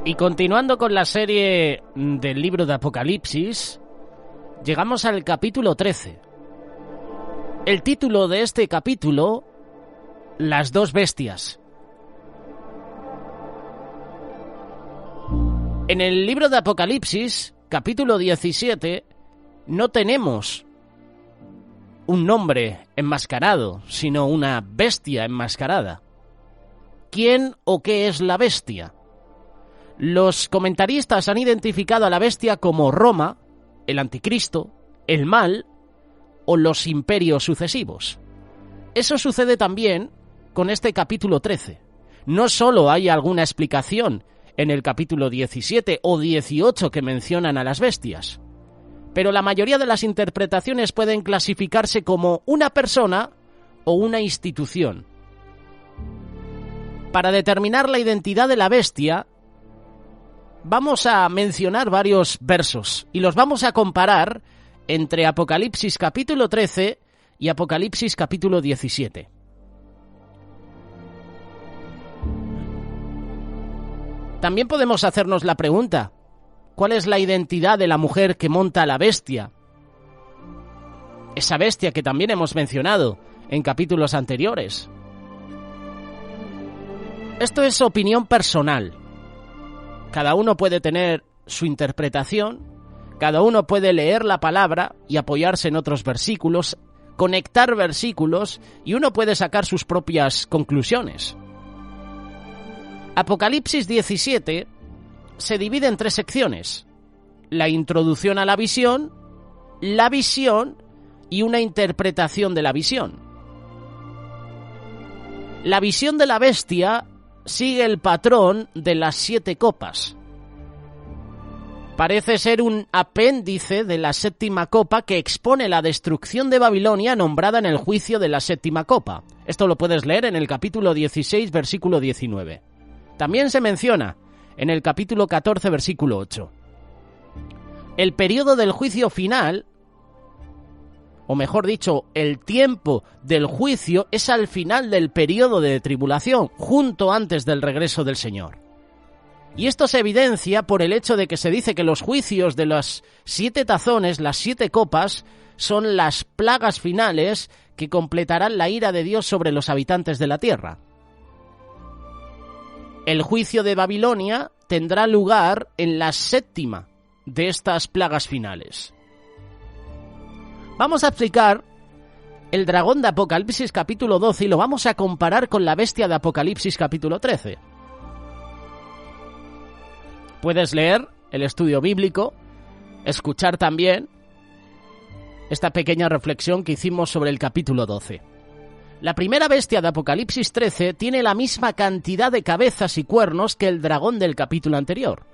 Y continuando con la serie del libro de Apocalipsis, llegamos al capítulo 13. El título de este capítulo, Las dos bestias. En el libro de Apocalipsis, capítulo 17, no tenemos un nombre enmascarado, sino una bestia enmascarada. ¿Quién o qué es la bestia? Los comentaristas han identificado a la bestia como Roma, el anticristo, el mal o los imperios sucesivos. Eso sucede también con este capítulo 13. No solo hay alguna explicación en el capítulo 17 o 18 que mencionan a las bestias, pero la mayoría de las interpretaciones pueden clasificarse como una persona o una institución. Para determinar la identidad de la bestia, vamos a mencionar varios versos y los vamos a comparar entre Apocalipsis capítulo 13 y Apocalipsis capítulo 17. También podemos hacernos la pregunta, ¿cuál es la identidad de la mujer que monta a la bestia? Esa bestia que también hemos mencionado en capítulos anteriores. Esto es opinión personal. Cada uno puede tener su interpretación, cada uno puede leer la palabra y apoyarse en otros versículos, conectar versículos y uno puede sacar sus propias conclusiones. Apocalipsis 17 se divide en 3 secciones: la introducción a la visión y una interpretación de la visión. La visión de la bestia sigue el patrón de las 7 copas. Parece ser un apéndice de la 7ª copa que expone la destrucción de Babilonia nombrada en el juicio de la 7ª copa. Esto lo puedes leer en el capítulo 16, versículo 19. También se menciona en el capítulo 14, versículo 8. El periodo del juicio final, o mejor dicho, el tiempo del juicio es al final del periodo de tribulación, junto antes del regreso del Señor. Y esto se evidencia por el hecho de que se dice que los juicios de los 7 tazones, las 7 copas, son las plagas finales que completarán la ira de Dios sobre los habitantes de la tierra. El juicio de Babilonia tendrá lugar en la 7ª de estas plagas finales. Vamos a explicar el dragón de Apocalipsis capítulo 12 y lo vamos a comparar con la bestia de Apocalipsis capítulo 13. Puedes leer el estudio bíblico, escuchar también esta pequeña reflexión que hicimos sobre el capítulo 12. La primera bestia de Apocalipsis 13 tiene la misma cantidad de cabezas y cuernos que el dragón del capítulo anterior.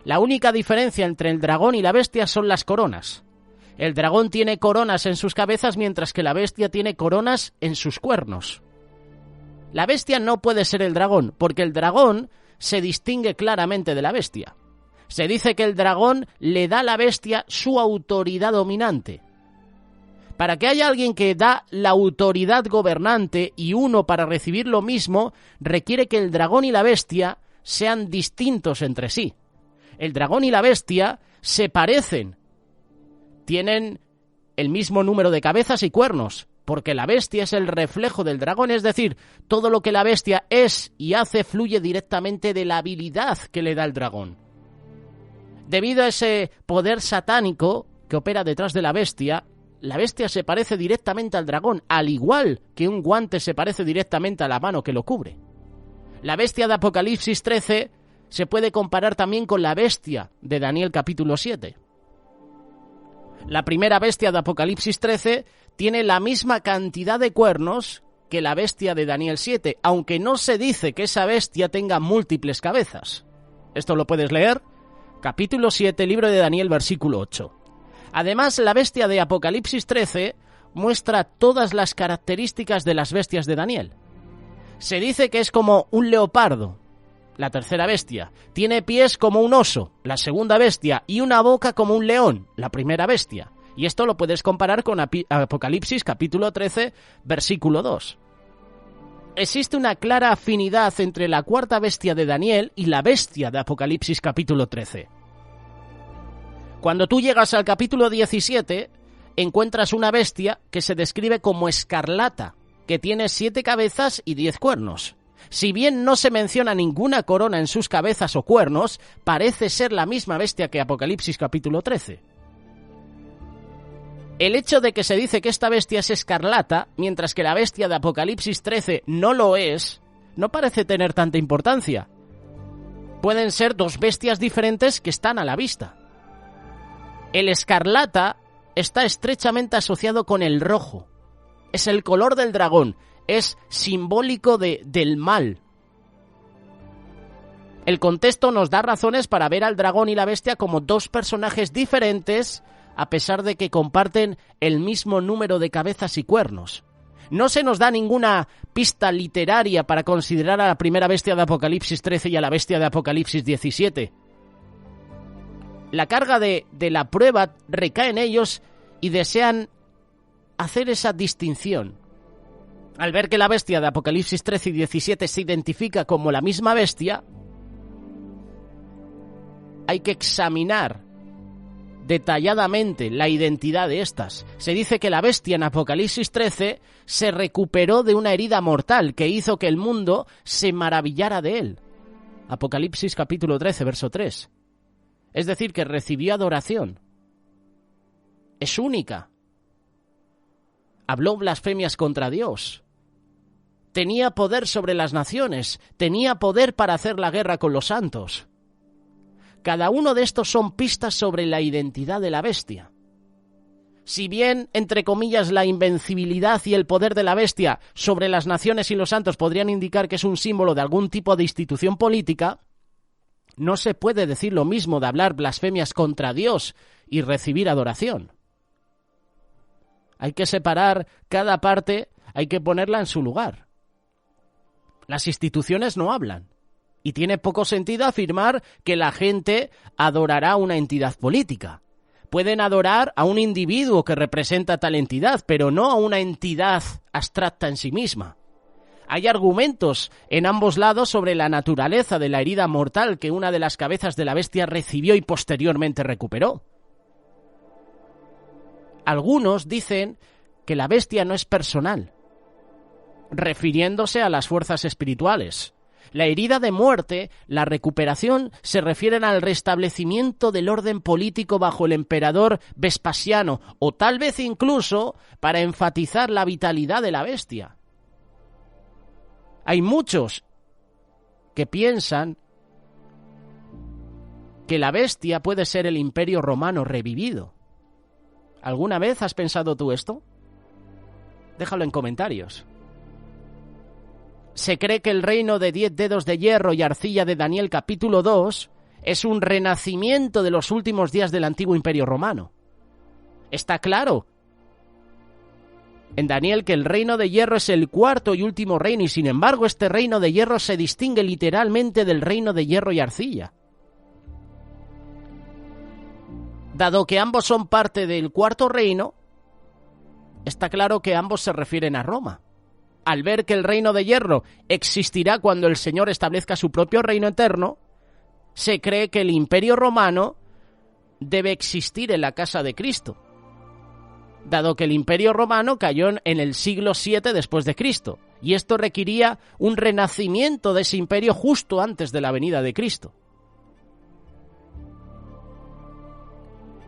La única diferencia entre el dragón y la bestia son las coronas. El dragón tiene coronas en sus cabezas, mientras que la bestia tiene coronas en sus cuernos. La bestia no puede ser el dragón, porque el dragón se distingue claramente de la bestia. Se dice que el dragón le da a la bestia su autoridad dominante. Para que haya alguien que da la autoridad gobernante y uno para recibir lo mismo, requiere que el dragón y la bestia sean distintos entre sí. El dragón y la bestia se parecen. Tienen el mismo número de cabezas y cuernos, porque la bestia es el reflejo del dragón, es decir, todo lo que la bestia es y hace fluye directamente de la habilidad que le da el dragón. Debido a ese poder satánico que opera detrás de la bestia se parece directamente al dragón, al igual que un guante se parece directamente a la mano que lo cubre. La bestia de Apocalipsis 13 se puede comparar también con la bestia de Daniel capítulo 7. La primera bestia de Apocalipsis 13 tiene la misma cantidad de cuernos que la bestia de Daniel 7, aunque no se dice que esa bestia tenga múltiples cabezas. Esto lo puedes leer, capítulo 7, libro de Daniel, versículo 8. Además, la bestia de Apocalipsis 13 muestra todas las características de las bestias de Daniel. Se dice que es como un leopardo, la tercera bestia, tiene pies como un oso, la segunda bestia, y una boca como un león, la primera bestia. Y esto lo puedes comparar con Apocalipsis capítulo 13, versículo 2. existe una clara afinidad entre la cuarta bestia de Daniel y la bestia de Apocalipsis capítulo 13. Cuando tú llegas al capítulo 17, encuentras una bestia que se describe como escarlata, que tiene 7 cabezas y 10 cuernos. Si bien no se menciona ninguna corona en sus cabezas o cuernos, parece ser la misma bestia que Apocalipsis capítulo 13. El hecho de que se dice que esta bestia es escarlata, mientras que la bestia de Apocalipsis 13 no lo es, no parece tener tanta importancia. Pueden ser 2 bestias diferentes que están a la vista. El escarlata está estrechamente asociado con el rojo. Es el color del dragón, es simbólico del mal. El contexto nos da razones para ver al dragón y la bestia como 2 personajes diferentes, a pesar de que comparten el mismo número de cabezas y cuernos. No se nos da ninguna pista literaria para considerar a la primera bestia de Apocalipsis 13 y a la bestia de Apocalipsis 17. La carga de la prueba recae en ellos y desean hacer esa distinción. Al ver que la bestia de Apocalipsis 13 y 17 se identifica como la misma bestia, hay que examinar detalladamente la identidad de estas. Se dice que la bestia en Apocalipsis 13 se recuperó de una herida mortal que hizo que el mundo se maravillara de él. Apocalipsis capítulo 13, verso 3. Es decir, que recibió adoración. Es única. Habló blasfemias contra Dios. Tenía poder sobre las naciones. Tenía poder para hacer la guerra con los santos. Cada uno de estos son pistas sobre la identidad de la bestia. Si bien, entre comillas, la invencibilidad y el poder de la bestia sobre las naciones y los santos podrían indicar que es un símbolo de algún tipo de institución política, no se puede decir lo mismo de hablar blasfemias contra Dios y recibir adoración. Hay que separar cada parte, hay que ponerla en su lugar. Las instituciones no hablan. Y tiene poco sentido afirmar que la gente adorará a una entidad política. Pueden adorar a un individuo que representa tal entidad, pero no a una entidad abstracta en sí misma. Hay argumentos en ambos lados sobre la naturaleza de la herida mortal que una de las cabezas de la bestia recibió y posteriormente recuperó. Algunos dicen que la bestia no es personal, refiriéndose a las fuerzas espirituales. La herida de muerte, la recuperación, se refieren al restablecimiento del orden político bajo el emperador Vespasiano, o tal vez incluso para enfatizar la vitalidad de la bestia. Hay muchos que piensan que la bestia puede ser el Imperio Romano revivido. ¿Alguna vez has pensado tú esto? Déjalo en comentarios. Se cree que el reino de 10 dedos de hierro y arcilla de Daniel capítulo 2 es un renacimiento de los últimos días del antiguo Imperio Romano. Está claro en Daniel que el reino de hierro es el cuarto y último reino y sin embargo este reino de hierro se distingue literalmente del reino de hierro y arcilla. Dado que ambos son parte del cuarto reino, está claro que ambos se refieren a Roma. Al ver que el reino de hierro existirá cuando el Señor establezca su propio reino eterno, se cree que el Imperio Romano debe existir en la casa de Cristo, dado que el Imperio Romano cayó en el siglo VII después de Cristo, y esto requería un renacimiento de ese imperio justo antes de la venida de Cristo.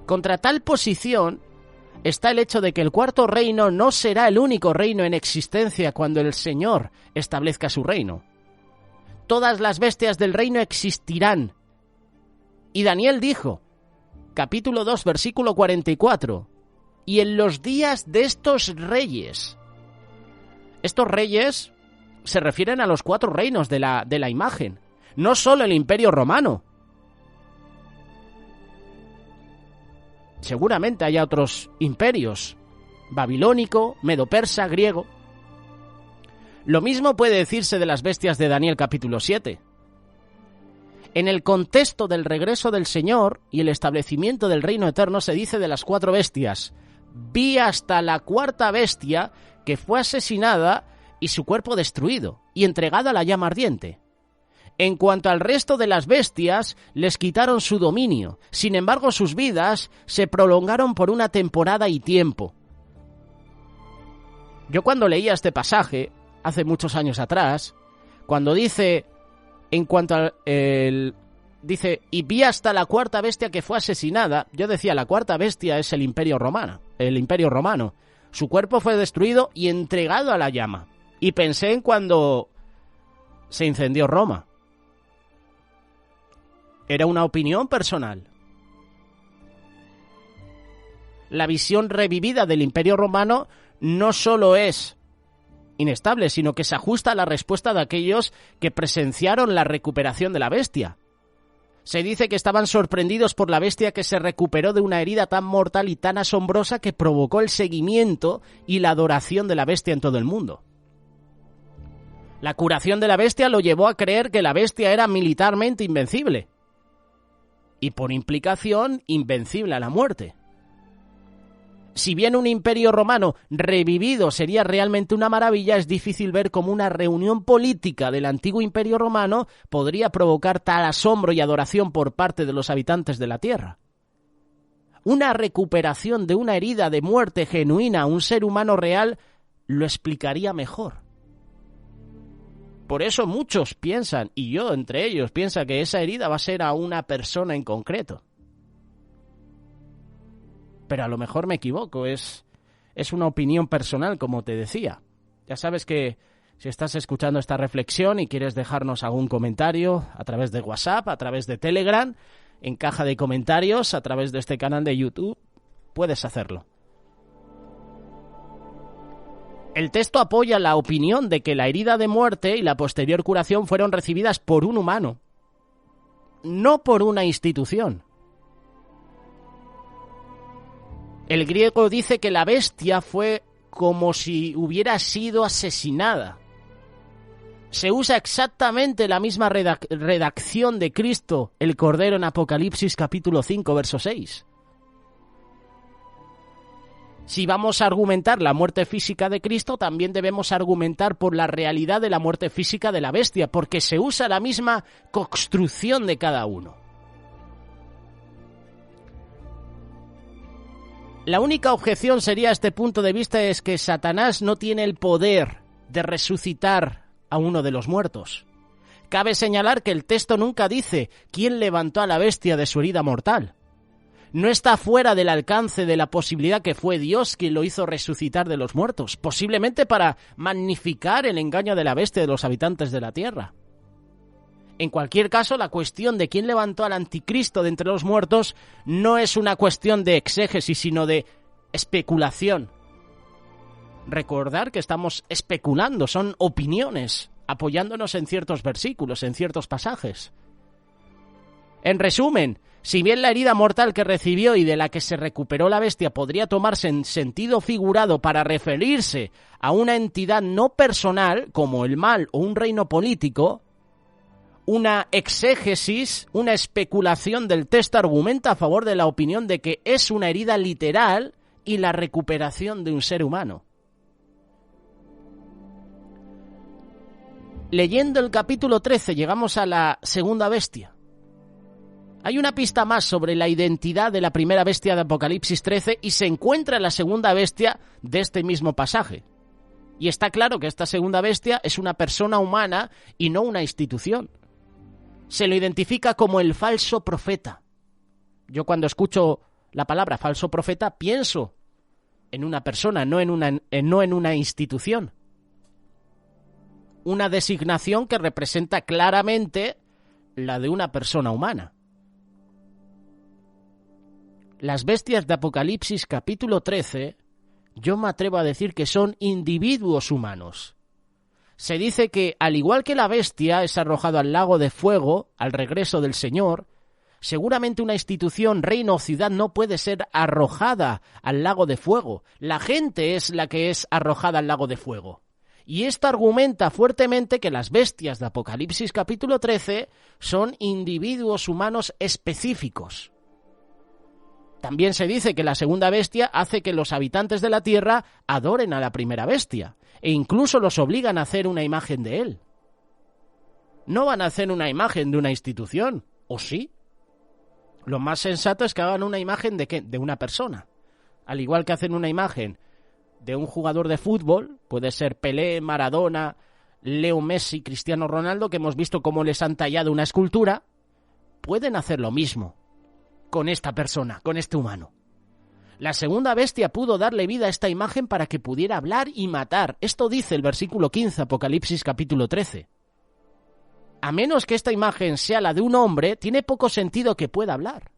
Contra tal posición está el hecho de que el cuarto reino no será el único reino en existencia cuando el Señor establezca su reino. Todas las bestias del reino existirán. Y Daniel dijo, capítulo 2, versículo 44, y en los días de estos reyes. Estos reyes se refieren a los 4 reinos de la imagen, no solo el Imperio Romano. Seguramente haya otros imperios, babilónico, medo-persa, griego. Lo mismo puede decirse de las bestias de Daniel capítulo 7. En el contexto del regreso del Señor y el establecimiento del reino eterno se dice de las 4 bestias: vi hasta la 4ª bestia que fue asesinada y su cuerpo destruido y entregado a la llama ardiente. En cuanto al resto de las bestias, les quitaron su dominio. Sin embargo, sus vidas se prolongaron por una temporada y tiempo. Yo cuando leía este pasaje, hace muchos años atrás, cuando dice, dice, y vi hasta la cuarta bestia que fue asesinada, yo decía, la cuarta bestia es el Imperio Romano. Su cuerpo fue destruido y entregado a la llama. Y pensé en cuando se incendió Roma. Era una opinión personal. La visión revivida del Imperio Romano no solo es inestable, sino que se ajusta a la respuesta de aquellos que presenciaron la recuperación de la bestia. Se dice que estaban sorprendidos por la bestia que se recuperó de una herida tan mortal y tan asombrosa que provocó el seguimiento y la adoración de la bestia en todo el mundo. La curación de la bestia lo llevó a creer que la bestia era militarmente invencible y por implicación invencible a la muerte. Si bien un imperio romano revivido sería realmente una maravilla, es difícil ver cómo una reunión política del antiguo imperio romano podría provocar tal asombro y adoración por parte de los habitantes de la tierra. Una recuperación de una herida de muerte genuina a un ser humano real lo explicaría mejor. Por eso muchos piensan, y yo entre ellos, piensa que esa herida va a ser a una persona en concreto. Pero a lo mejor me equivoco, es una opinión personal, como te decía. Ya sabes que si estás escuchando esta reflexión y quieres dejarnos algún comentario a través de WhatsApp, a través de Telegram, en caja de comentarios, a través de este canal de YouTube, puedes hacerlo. El texto apoya la opinión de que la herida de muerte y la posterior curación fueron recibidas por un humano, no por una institución. El griego dice que la bestia fue como si hubiera sido asesinada. Se usa exactamente la misma redacción de Cristo, el Cordero, en Apocalipsis capítulo 5, verso 6. Si vamos a argumentar la muerte física de Cristo, también debemos argumentar por la realidad de la muerte física de la bestia, porque se usa la misma construcción de cada uno. La única objeción sería a este punto de vista es que Satanás no tiene el poder de resucitar a uno de los muertos. Cabe señalar que el texto nunca dice quién levantó a la bestia de su herida mortal. No está fuera del alcance de la posibilidad que fue Dios quien lo hizo resucitar de los muertos, posiblemente para magnificar el engaño de la bestia de los habitantes de la tierra. En cualquier caso, la cuestión de quién levantó al anticristo de entre los muertos no es una cuestión de exégesis, sino de especulación. Recordar que estamos especulando, son opiniones, apoyándonos en ciertos versículos, en ciertos pasajes. En resumen, si bien la herida mortal que recibió y de la que se recuperó la bestia podría tomarse en sentido figurado para referirse a una entidad no personal, como el mal o un reino político, una exégesis, una especulación del texto argumenta a favor de la opinión de que es una herida literal y la recuperación de un ser humano. Leyendo el capítulo 13 llegamos a la segunda bestia. Hay una pista más sobre la identidad de la primera bestia de Apocalipsis 13 y se encuentra en la segunda bestia de este mismo pasaje. Y está claro que esta segunda bestia es una persona humana y no una institución. Se lo identifica como el falso profeta. Yo cuando escucho la palabra falso profeta pienso en una persona, no en una institución. Una designación que representa claramente la de una persona humana. Las bestias de Apocalipsis capítulo 13, yo me atrevo a decir que son individuos humanos. Se dice que, al igual que la bestia es arrojado al lago de fuego al regreso del Señor, seguramente una institución, reino o ciudad no puede ser arrojada al lago de fuego. La gente es la que es arrojada al lago de fuego. Y esto argumenta fuertemente que las bestias de Apocalipsis capítulo 13 son individuos humanos específicos. También se dice que la segunda bestia hace que los habitantes de la tierra adoren a la primera bestia e incluso los obligan a hacer una imagen de él. No van a hacer una imagen de una institución, ¿o sí? Lo más sensato es que hagan una imagen ¿de qué? De una persona. Al igual que hacen una imagen de un jugador de fútbol, puede ser Pelé, Maradona, Leo Messi, Cristiano Ronaldo, que hemos visto cómo les han tallado una escultura, pueden hacer lo mismo con esta persona, con este humano. La segunda bestia pudo darle vida a esta imagen para que pudiera hablar y matar. Esto dice el versículo 15, Apocalipsis capítulo 13. A menos que esta imagen sea la de un hombre, tiene poco sentido que pueda hablar.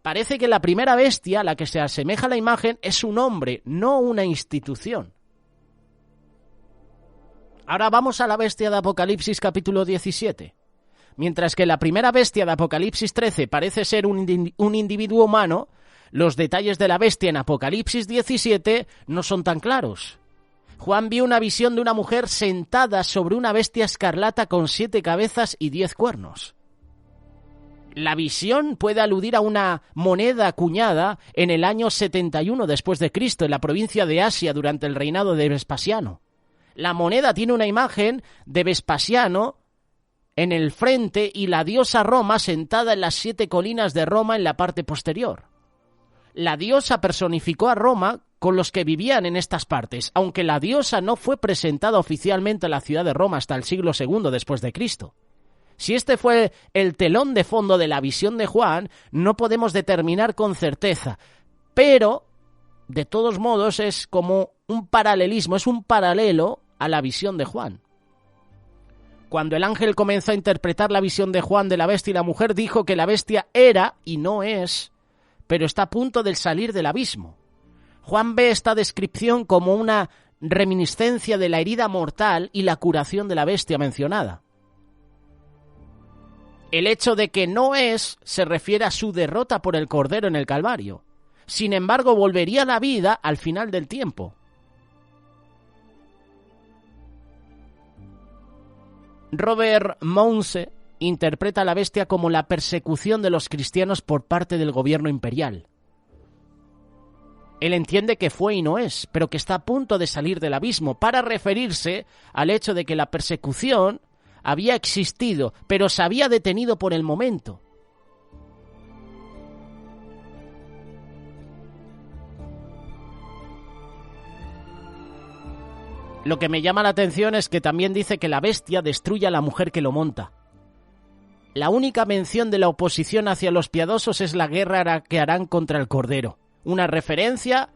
Parece que la primera bestia, a la que se asemeja la imagen, es un hombre, no una institución. Ahora vamos a la bestia de Apocalipsis capítulo 17. Mientras que la primera bestia de Apocalipsis 13 parece ser un individuo humano, los detalles de la bestia en Apocalipsis 17 no son tan claros. Juan vio una visión de una mujer sentada sobre una bestia escarlata con 7 cabezas y 10 cuernos. La visión puede aludir a una moneda acuñada en el año 71 después de Cristo en la provincia de Asia durante el reinado de Vespasiano. La moneda tiene una imagen de Vespasiano en el frente y la diosa Roma sentada en las 7 colinas de Roma en la parte posterior. La diosa personificó a Roma con los que vivían en estas partes, aunque la diosa no fue presentada oficialmente a la ciudad de Roma hasta el siglo II después de Cristo. Si este fue el telón de fondo de la visión de Juan, no podemos determinar con certeza, pero de todos modos es como un paralelismo, es un paralelo a la visión de Juan. Cuando el ángel comenzó a interpretar la visión de Juan de la bestia y la mujer, dijo que la bestia era y no es, pero está a punto de salir del abismo. Juan ve esta descripción como una reminiscencia de la herida mortal y la curación de la bestia mencionada. El hecho de que no es se refiere a su derrota por el Cordero en el Calvario. Sin embargo, volvería a la vida al final del tiempo. Robert Mounce interpreta a la bestia como la persecución de los cristianos por parte del gobierno imperial. Él entiende que fue y no es, pero que está a punto de salir del abismo, para referirse al hecho de que la persecución había existido, pero se había detenido por el momento. Lo que me llama la atención es que también dice que la bestia destruye a la mujer que lo monta. La única mención de la oposición hacia los piadosos es la guerra que harán contra el Cordero, una referencia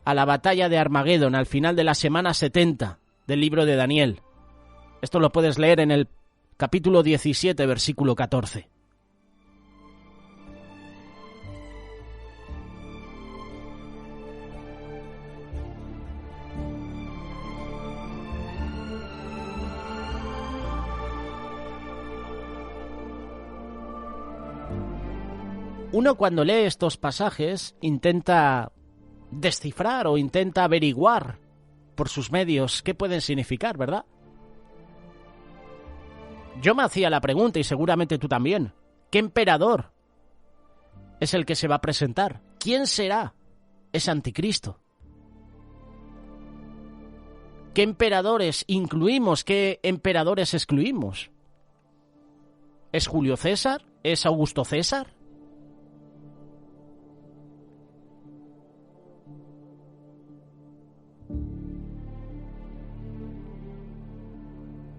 a la batalla de Armagedón al final de la semana 70 del libro de Daniel. Esto lo puedes leer en el capítulo 17, versículo 14. Uno cuando lee estos pasajes intenta descifrar o intenta averiguar por sus medios qué pueden significar, ¿verdad? Yo me hacía la pregunta, y seguramente tú también, ¿qué emperador es el que se va a presentar? ¿Quién será ese anticristo? ¿Qué emperadores incluimos? ¿Qué emperadores excluimos? ¿Es Julio César? ¿Es Augusto César?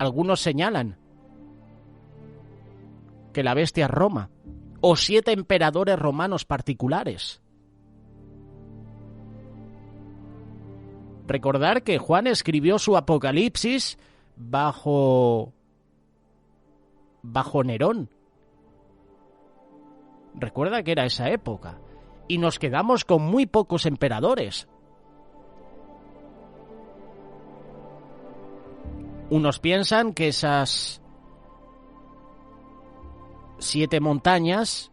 Algunos señalan que la bestia es Roma, o 7 emperadores romanos particulares. Recordar que Juan escribió su Apocalipsis bajo Nerón. Recuerda que era esa época, y nos quedamos con muy pocos emperadores. Unos piensan que esas 7 montañas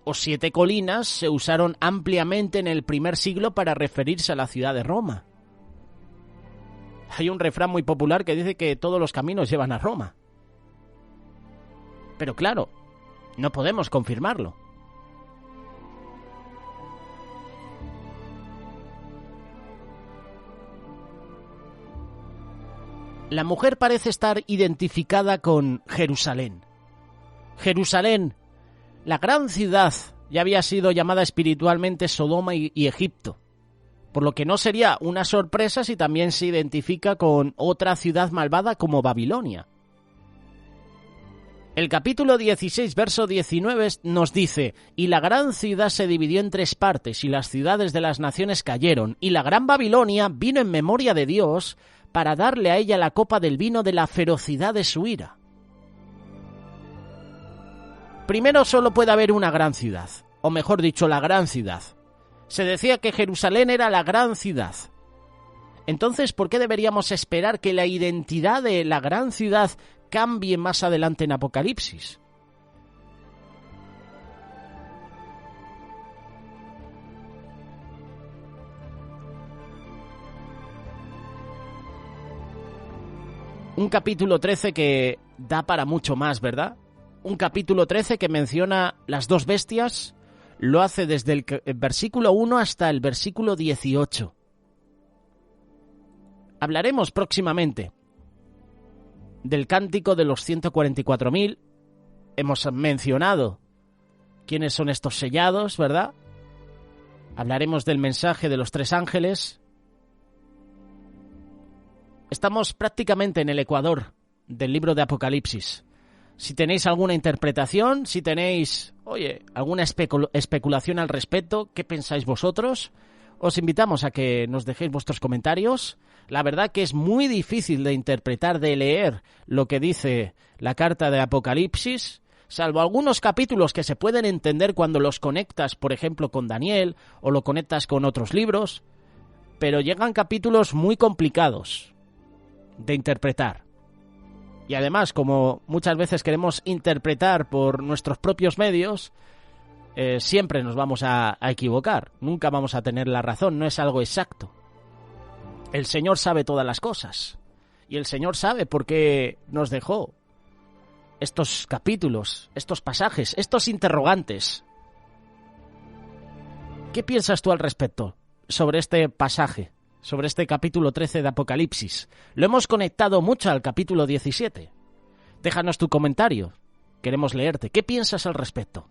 o 7 colinas se usaron ampliamente en el primer siglo para referirse a la ciudad de Roma. Hay un refrán muy popular que dice que todos los caminos llevan a Roma. Pero claro, no podemos confirmarlo. La mujer parece estar identificada con Jerusalén. Jerusalén, la gran ciudad, ya había sido llamada espiritualmente Sodoma y Egipto, por lo que no sería una sorpresa si también se identifica con otra ciudad malvada como Babilonia. El capítulo 16, verso 19 nos dice: «Y la gran ciudad se dividió en 3 partes, y las ciudades de las naciones cayeron, y la gran Babilonia vino en memoria de Dios para darle a ella la copa del vino de la ferocidad de su ira». Primero, solo puede haber una gran ciudad, o mejor dicho, la gran ciudad. Se decía que Jerusalén era la gran ciudad. Entonces, ¿por qué deberíamos esperar que la identidad de la gran ciudad cambie más adelante en Apocalipsis? Un capítulo 13 que da para mucho más, ¿verdad? Un capítulo 13 que menciona las 2 bestias, lo hace desde el versículo 1 hasta el versículo 18. Hablaremos próximamente del cántico de los 144.000. Hemos mencionado quiénes son estos sellados, ¿verdad? Hablaremos del mensaje de los 3 ángeles. Estamos prácticamente en el ecuador del libro de Apocalipsis. Si tenéis alguna interpretación, si tenéis, alguna especulación al respecto, ¿qué pensáis vosotros? Os invitamos a que nos dejéis vuestros comentarios. La verdad que es muy difícil de interpretar, de leer lo que dice la carta de Apocalipsis, salvo algunos capítulos que se pueden entender cuando los conectas, por ejemplo, con Daniel o lo conectas con otros libros, pero llegan capítulos muy complicados de interpretar. Y además, como muchas veces queremos interpretar por nuestros propios medios, siempre nos vamos a equivocar. Nunca vamos a tener la razón, no es algo exacto. El Señor sabe todas las cosas. Y el Señor sabe por qué nos dejó estos capítulos, estos pasajes, estos interrogantes. ¿Qué piensas tú al respecto sobre este pasaje? Sobre este capítulo 13 de Apocalipsis. Lo hemos conectado mucho al capítulo 17. Déjanos tu comentario. Queremos leerte. ¿Qué piensas al respecto?